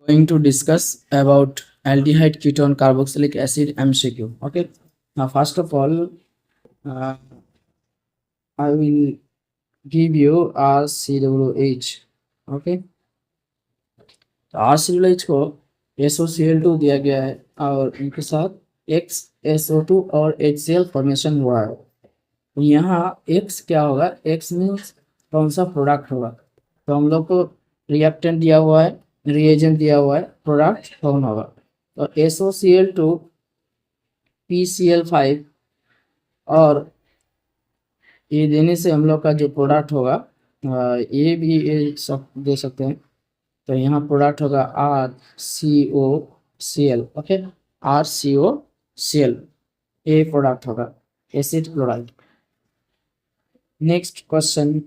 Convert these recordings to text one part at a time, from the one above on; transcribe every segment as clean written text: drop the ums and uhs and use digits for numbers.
Going to discuss about aldehyde ketone carboxylic acid MCQ. Okay. Now, first of all, uh, I will give you RCWH. Okay. तो RCWH को SOCl2 दिया गया है और इनके साथ XSO2 और HCl फॉर्मेशन हुआ है। तो यहाँ X क्या होगा? X मीन्स कौन सा प्रोडक्ट होगा? तो हम लोग को रिएक्टेंट दिया हुआ है, रिएजेंट दिया हुआ है, प्रोडक्ट कौन होगा? तो SOCl2 PCl5 और ये देने से हम लोग का जो प्रोडक्ट होगा ये भी ये सब दे सकते हैं। तो यहाँ प्रोडक्ट होगा RCOCl। ओके, RCOCl ये प्रोडक्ट होगा, एसिड क्लोराइड। नेक्स्ट क्वेश्चन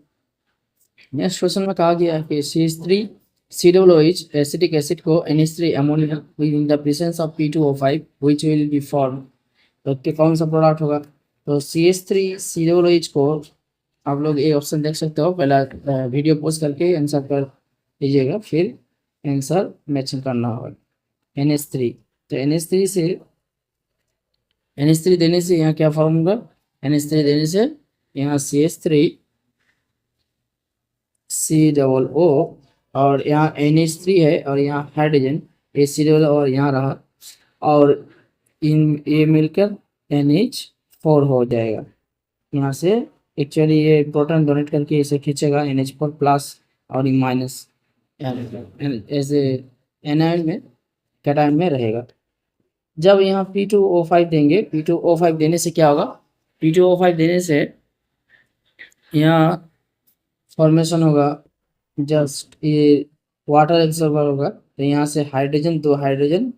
में कहा गया है कि CH3COOH एसिटिक एसिड को NH3 ammonia in the presence of P2O5 which will be form. तो कौन सा प्रोडक्ट होगा? तो CH3COOH को आप लोग ये ऑप्शन देख सकते हो। पहला वीडियो पोस्ट करके आंसर कर लीजिएगा, फिर आंसर मैचिंग करना होगा। NH3, तो NH3 से NH3 देने से यहाँ क्या फॉर्म होगा? NH3 देने से यहाँ CH3COO और यहाँ NH3 है और यहाँ हाइड्रोजन HCl और यहाँ रहा और इन ये मिलकर NH4 हो जाएगा। यहाँ से एक्चुअली ये प्रोटॉन डोनेट करके इसे खींचेगा NH4 प्लस और ये माइनस ऐसे एनायन में कैटायन में रहेगा। जब यहाँ P2O5 देंगे, P2O5 देने से क्या होगा? P2O5 देने से यहाँ फॉर्मेशन होगा, जस्ट ये वाटर एब्जॉर्बर होगा। तो यहाँ से हाइड्रोजन, 2 हाइड्रोजन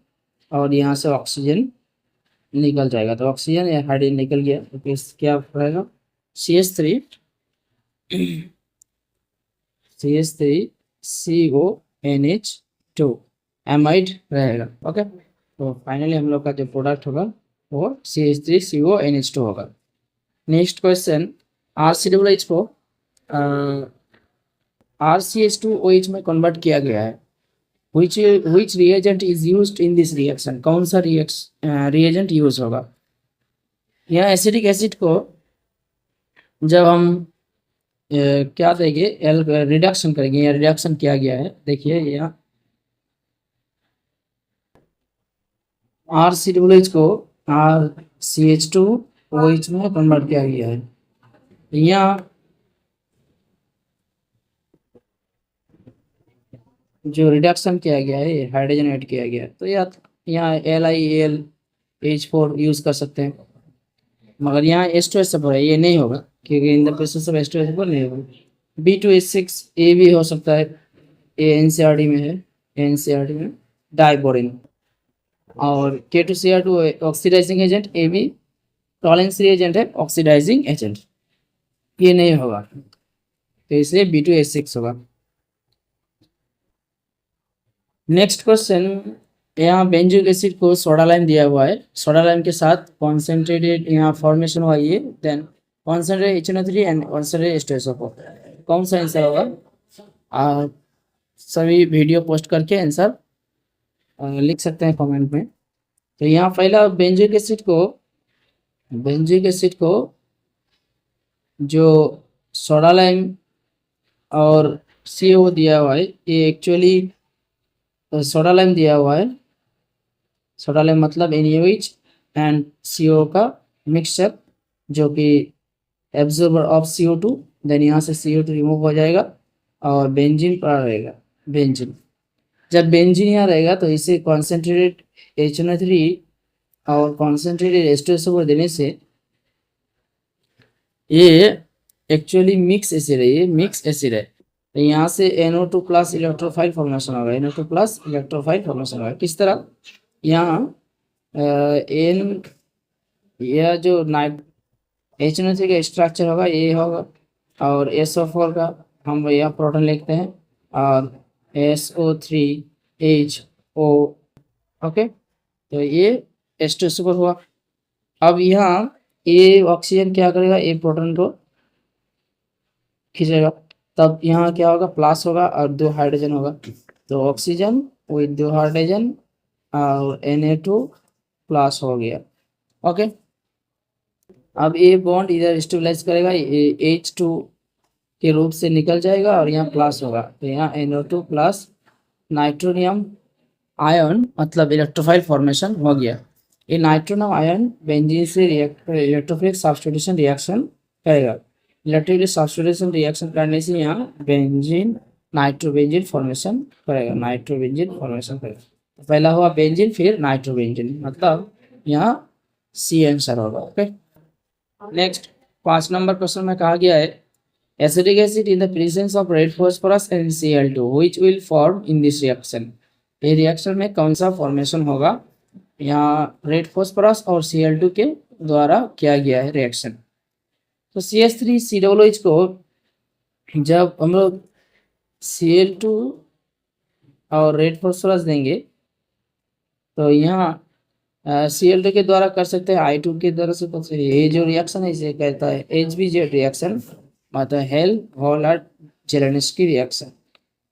और यहाँ से ऑक्सीजन निकल जाएगा। तो ऑक्सीजन या हाइड्रोजन निकल गया तो क्या रहेगा? CH3CONH2 एमाइड रहेगा। ओके, तो फाइनली हम लोग का जो प्रोडक्ट होगा वो CH3CONH2 होगा। नेक्स्ट क्वेश्चन, RCOOH को RCH2OH में कन्वर्ट किया गया है। which reagent is used in this reaction? कौन सा reagent यूज होगा? यहाँ एसिटिक एसिड को जब हम क्या देंगे, रिडक्शन करेंगे, या रिडक्शन किया गया है। देखिए यहाँ RCOOH को RCH2OH में कन्वर्ट किया गया है। यहाँ जो रिडक्शन किया गया है ये हाइड्रोजन ऐड किया गया है। तो यहाँ LiAlH4 यूज कर सकते हैं, मगर यहाँ H2SO4 है, ये नहीं होगा क्योंकि इन द प्रेजेंस ऑफ H2SO4 नहीं होगा। B2H6 ये भी हो सकता है, ये NCERT में है, NCERT में डाइबोरिन। और K2Cr2 ऑक्सीडाइजिंग एजेंट, ये भी टॉलेंस रिएजेंट है, ऑक्सीडाइजिंग एजेंट, ये नहीं होगा, तो इसलिए B2H6 होगा। नेक्स्ट क्वेश्चन, यहाँ बेंजोइक एसिड को सोडा लाइम दिया हुआ है, सोडा लाइम के साथ कॉन्सेंट्रेटेड यहाँ फॉर्मेशन हुआ ये, then concentrate HNO3 and concentrate H2SO4। कौन सा आंसर होगा? सभी वीडियो पोस्ट करके आंसर लिख सकते हैं कमेंट में। तो यहाँ पहला बेंजोइक एसिड को जो सोडा लाइम और CO दिया हुआ है, ये एक्चुअली सोडा लाइम दिया हुआ है। सोडा लाइम मतलब NaOH एंड CO का मिक्सचर, जो कि एब्जॉर्बर ऑफ CO2, देन यहाँ से CO2 रिमूव हो जाएगा और बेंजीन पड़ा रहेगा। बेंजीन, जब बेंजीन यहाँ रहेगा तो इसे कॉन्सेंट्रेटेड HNO3 और कॉन्सेंट्रेटेड H2SO4 देने से ये एक्चुअली मिक्स एसिड है, ये मिक्स एसिड है। तो यहाँ से NO2 प्लस इलेक्ट्रोफाइल फॉर्मेशन होगा, NO2 प्लस इलेक्ट्रोफाइल फॉर्मेशन होगा। किस तरह? यहाँ N यह जो HNO3 का स्ट्रक्चर होगा ये होगा और SO4 का हम यहाँ प्रोटॉन लिखते हैं और SO3HO। ओके, तो ये H2SO4 हुआ। अब यहाँ ये ऑक्सीजन क्या करेगा? ये प्रोटॉन को खींचेगा, तब यहाँ क्या होगा? प्लस होगा और 2 हाइड्रोजन होगा, तो ऑक्सीजन विद दो हाइड्रोजन और Na2 प्लस हो गया। ओके, अब ये बॉन्ड इधर स्टेबलाइज करेगा, ये H2 के रूप से निकल जाएगा और यहाँ प्लस होगा, तो यहाँ NO2 प्लस नाइट्रोनियम आयन मतलब इलेक्ट्रोफाइल फॉर्मेशन हो गया। ये नाइट्रोनियम आयन बेंजीन से इलेक्ट्रोफिलिक सब्स्टिट्यूशन रिएक्शन करेगा। इलेक्ट्रोफिलिक सब्स्टिट्यूशन रिएक्शन करने से यहाँ बेंजीन नाइट्रोबेंजीन फॉर्मेशन करेगा, नाइट्रोबेंजीन फॉर्मेशन करेगा। तो पहला हुआ बेंजीन फिर नाइट्रोबेंजीन, मतलब यहाँ सी आंसर होगा। ओके, नेक्स्ट 5 नंबर क्वेश्चन में कहा गया है acidic acid in the presence of red phosphorus and Cl2 which will form in this reaction. ये रिएक्शन में कौन सा फॉर्मेशन होगा? यहाँ रेड फॉस्फोरस और Cl2 के द्वारा किया गया है रिएक्शन। तो CH3COOH को जब हम लोग Cl2 और रेड फॉस्फोरस देंगे तो यहाँ Cl2 के द्वारा कर सकते हैं, I2 के द्वारा से कर सकते हैं। ये जो रिएक्शन है इसे कहता है HBZ रिएक्शन, मतलब हेल-होलार्ड-जेलेंस्की रिएक्शन।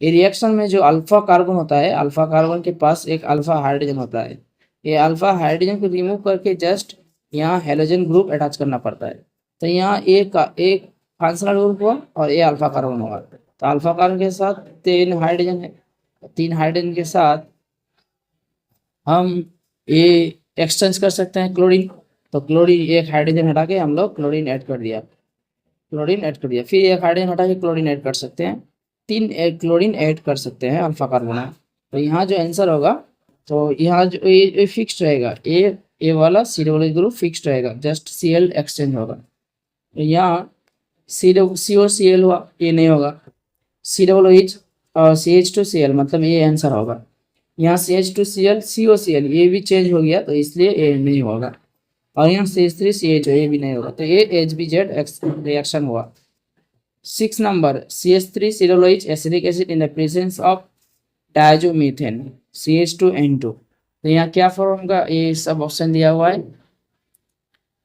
ये रिएक्शन में जो अल्फा कार्बन होता है, अल्फा कार्बन के पास एक अल्फा हाइड्रोजन होता है, ये अल्फा हाइड्रोजन को रिमूव करके जस्ट यहाँ हेलोजन ग्रुप अटैच करना पड़ता है। तो यहाँ एक फंक्शनल ग्रुप हुआ और ये अल्फा कार्बन हुआ। तो अल्फा कार्बन के साथ 3 हाइड्रोजन है, 3 हाइड्रोजन के साथ हम ये एक्सचेंज कर सकते हैं क्लोरीन। तो क्लोरीन एक हाइड्रोजन हटा के हम लोग क्लोरीन ऐड कर दिया, क्लोरीन ऐड कर दिया, फिर एक हाइड्रोजन हटा के क्लोरीन ऐड कर सकते हैं, 3 क्लोरीन ऐड कर सकते हैं अल्फा कार्बन में। तो यहाँ जो आंसर होगा, तो यहाँ जो ये फिक्स्ड रहेगा, ए वाला COOH ग्रुप फिक्स्ड रहेगा, जस्ट Cl एक्सचेंज होगा। तो यहाँ COCl हुआ, ये नहीं होगा, COOH और CH2Cl मतलब ये आंसर होगा। यहाँ CH2Cl COCl ये भी चेंज हो गया, तो इसलिए ये नहीं होगा। और यहाँ CH3CH ये भी नहीं होगा, तो ये HBZ रिएक्शन हुआ। 6 number CH3COOH acidic acid in the presence of diazomethane CH2N2। तो यहाँ क्या फॉर्म होगा, ये सब ऑप्शन दिया हुआ है।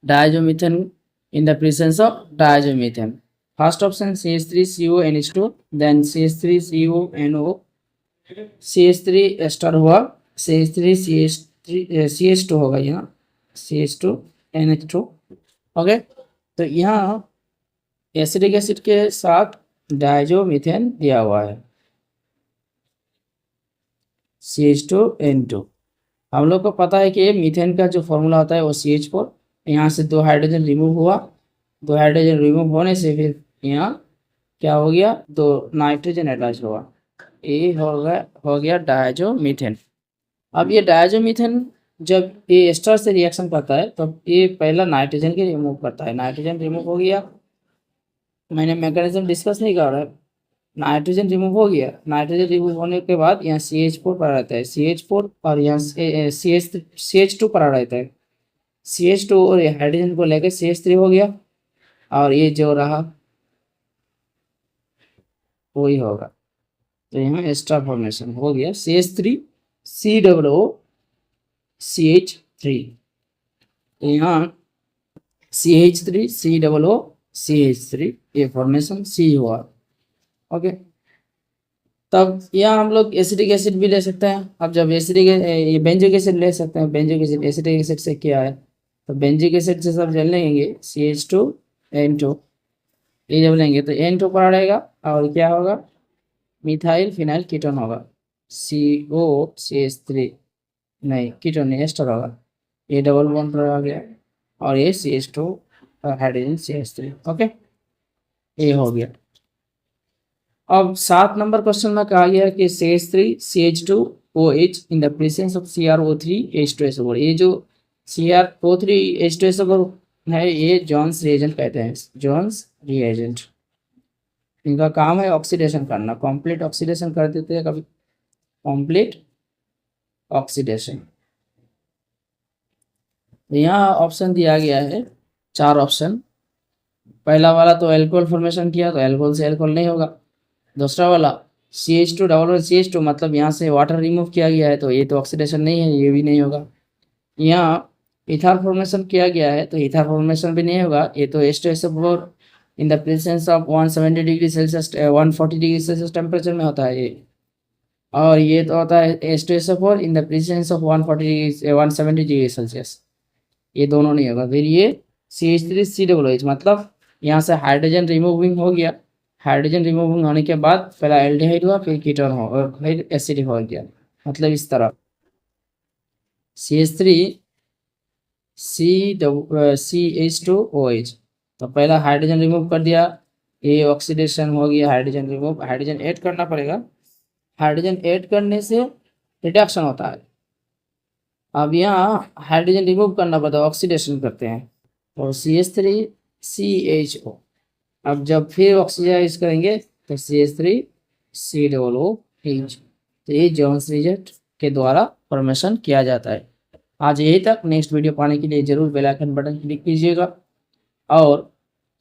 Diazomethane in the presence of diazomethane, first option CH3CONH2, then CH3CONO, CH3 ester हुआ, CH2 होगा यहाँ, CH2NH2। ओके, तो यहाँ एसिडिक एसिड के साथ डायजोमीथेन दिया हुआ है CH2N2। हम लोग को पता है कि मीथेन का जो फॉर्मूला होता है वो CH4, यहाँ से 2 हाइड्रोजन रिमूव हुआ, 2 हाइड्रोजन रिमूव होने से फिर यहाँ क्या हो गया, 2 नाइट्रोजन अटैच हुआ, ये हो गया डायजोमीथेन। अब ये डायजोमीथेन जब ये एस्टर से रिएक्शन करता है तो ये पहला नाइट्रोजन के रिमूव करता है, नाइट्रोजन रिमूव हो गया, मैंने मैकेनिज्म डिस्कस नहीं कर रहा है, नाइट्रोजन रिमूव हो गया, नाइट्रोजन रिमूव होने के बाद यहाँ CH4 पड़ा रहता है, CH4 और यहाँ CH2 पड़ा रहता है, CH2 और हाइड्रोजन को लेकर CH3 हो गया, और ये जो रहा वही होगा। तो यहाँ एक्स्ट्रा फॉर्मेशन हो गया CH3COOH3, यहाँ CH3COOH3 ये फॉर्मेशन C हुआ। ओके, तब यहाँ हम लोग एसिडिक एसिड भी ले सकते हैं। अब जब एसिडिक ये बेंजोइक एसिड ले सकते हैं, बेंजोइक एसिड एसिडिक एसिड से क्या है, तो बेंजोइक एसिड से सब जल लेंगे CH2N2, ये जब लेंगे तो N2 पड़ा रहेगा और क्या होगा, मिथाइल फिनाइल कीटोन होगा, COCH3 नहीं, कीटोन नहीं, एस्टर होगा, ये डबल बॉन्ड पर आ गया और ये CH2 हाइड्रोजन CH3। ओके, ये हो गया। अब 7 नंबर क्वेश्चन में कहा गया कि CH3CH2OH in the presence of CrO3H2SO4, ये जो CrO3H2SO4 है ये जॉन्स रिएजेंट कहते हैं, जॉन्स रिएजेंट। इनका काम है ऑक्सीडेशन करना, कंप्लीट ऑक्सीडेशन कर देते हैं कभी, कंप्लीट ऑक्सीडेशन। यहाँ ऑप्शन दिया गया है 4 ऑप्शन। पहला वाला तो एल्कोहल फॉर्मेशन किया, तो एल्कोहल से एल्कोहल नहीं होगा। दूसरा वाला CH2 डबल बॉन्ड CH2 मतलब यहाँ से वाटर रिमूव किया गया है, तो ये तो ऑक्सीडेशन नहीं है, ये भी नहीं होगा। यहाँ इथार फॉर्मेशन किया गया है, तो इथार फॉर्मेशन भी नहीं होगा, ये तो H2SO4 in the presence of 170 degree Celsius 140 degree Celsius temperature में होता है ये। और ये तो होता है H2SO4 in the presence of 170 degree Celsius, ये दोनों नहीं होगा। फिर ये CH3COOH, मतलब यहाँ से हाइड्रोजन रिमूविंग हो गया, हाइड्रोजन रिमूविंग होने के बाद पहला एल्डिहाइड हुआ, फिर कीटोन हो और फिर एसिडिक हो गया, मतलब इस तरह CH2OH। तो पहला हाइड्रोजन रिमूव कर दिया, ये ऑक्सीडेशन हो गया, हाइड्रोजन रिमूव, हाइड्रोजन ऐड करना पड़ेगा, हाइड्रोजन ऐड करने से रिडक्शन होता है। अब यहाँ हाइड्रोजन रिमूव करना पड़ता है, ऑक्सीडेशन करते हैं, और CH3CHO। अब जब फिर ऑक्सीडाइज करेंगे तो CH3COOH। तो ये जोन्स रिजल्ट के द्वारा फॉर्मेशन किया जाता है। आज यही तक। नेक्स्ट वीडियो पाने के लिए जरूर बेल आइकन बटन क्लिक कीजिएगा और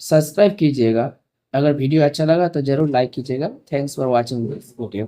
सब्सक्राइब कीजिएगा। अगर वीडियो अच्छा लगा तो जरूर लाइक कीजिएगा। Thanks for watching this video.